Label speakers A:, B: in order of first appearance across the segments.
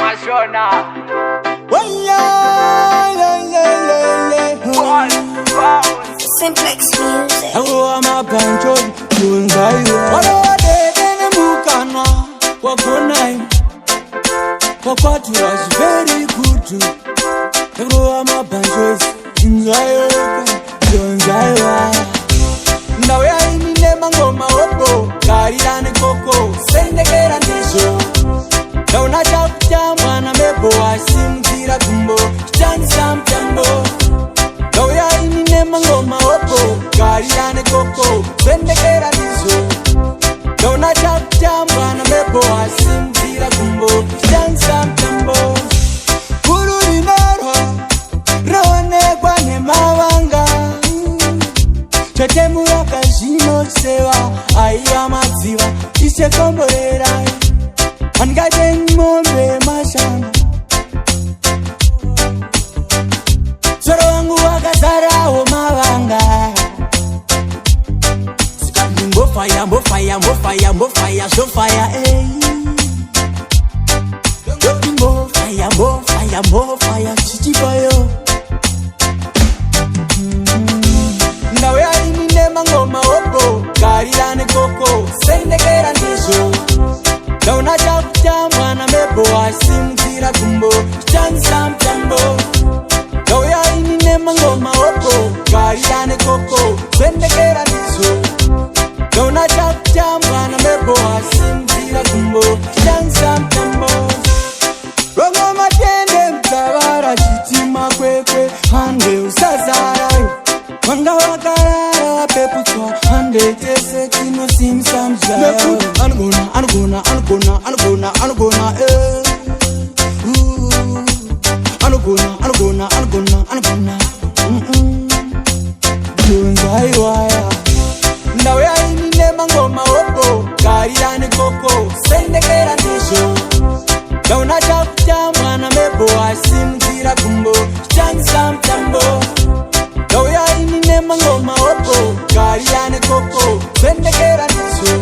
A: Amazona.
B: Simplex music.
C: Hello, I'm a banjo. Dhonzai. What are they? Nemangoma. Wakonai. Wakwatu was very good. Hello, I'm a banjo. Ndauya. Dhonzai. Ndauya ini Nemangoma opo. Karira ne koko. Sendekera ndizo. Dauna chapcha mwana mebo asimzira kumbo. Chani samtambo. Ndauya ini Nemangoma opo. Karira ne koko. Sendekera ndizo. Dauna chapcha mwana mebo asimzira kumbo. Chani samtambo. Kuru linaro. Rawane kwa nemawanga. Chatemura kazino sewa. Aiwa maziwa. Ise komborera. Angaden mombe mashana. Soro wangu wakazara o mawanga. Mbo fire, mbo fire, mbo fire, mbo fire, so fire, eh. Mbo fire, mbo fire, mbo fire, chichi fire. Ndauya ini Nemangoma opo. Karira ne koko, sendekera ndizo. Dauna chapcha mwana mebo asimzira kumbo. Chani samtambo. Ndauya ini Nemangoma opo. Karira ne koko. Sendekera ndizo. Dauna chapcha mwana mebo asimzira kumbo. Chani samtambo. Rongo matende mtawara chitima kwekwe. Hande usazara. Wanga wakarara peputwa. Hande tese kino simsamzaya. Angona, eh. Angona. Dhonzai waya. Ndauya ini Nemangoma opo. Karira ne koko. Sendekera ndizo. Dauna chapcha mwana mebo asimzira kumbo. Chani samtambo. Ndauya ini Nemangoma opo. Karira ne koko. Sendekera ndizo.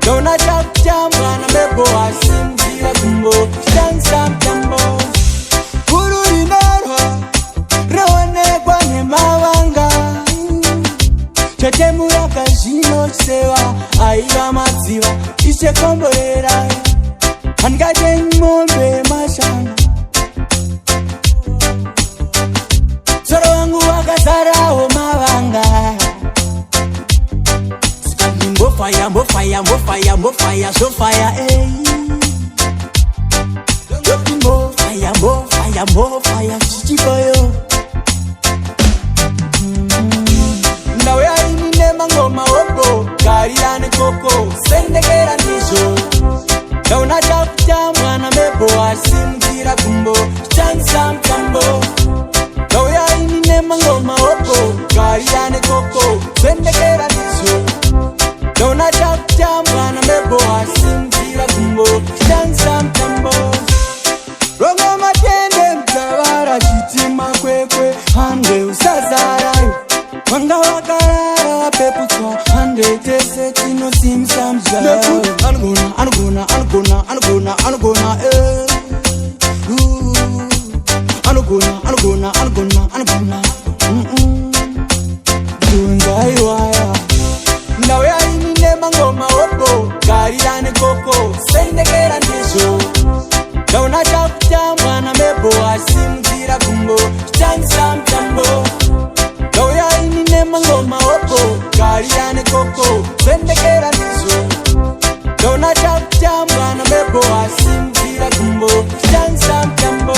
C: Dauna chapcha mwana mebo asimzira kumbo. Chani samtambo. Kuru linaro. Rawane kwa nemawanga. Chatemura kazino sewa. Aiwa maziwa. Ise komborera. Angaden mombe mashana. Soro wangu wakazara o mawanga. Mbo fire, mbo fire, mbo fire, mbo fire, so fire, eh. Mbo fire, mbo fire, mbo fire, chichi fire. Ndauya ini Nemangoma opo. Karira ne koko. Sendekera ndizo. Dauna chapcha mwana mebo asimzira kumbo. Chani samtambo. Ndauya ini Nemangoma opo. Karira ne koko. Sendekera ndizo. Dauna chapcha mwana mebo asimzira kumbo. Chani samtambo. Rongo matende mtawara chitima kwekwe. Hande usazara. Wanga wakarara peputwa. Hande tese kino simsamzaya. Angona, eh. Angona. Dhonzai waya. Ndauya ini Nemangoma opo. Karira ne koko. Sendekera ndizo. Dauna chapcha mwana mebo asimzira kumbo. Chani samtambo. Ndauya ini Nemangoma opo. Karira ne koko. Sendekera ndizo. Dauna chapcha mwana mebo asimzira kumbo. Chani samtambo.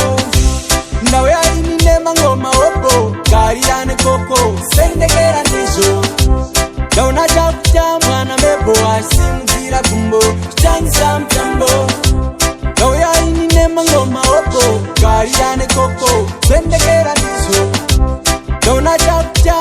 C: Ndauya ini Nemangoma opo. Karira ne koko. Sendekera ndizo. Dauna chapcha mwana mebo asimzira kumbo. Chani samtambo. Ndauya ini Nemangoma opo. Karira ne koko. Sendekera ndizo. Dauna chapcha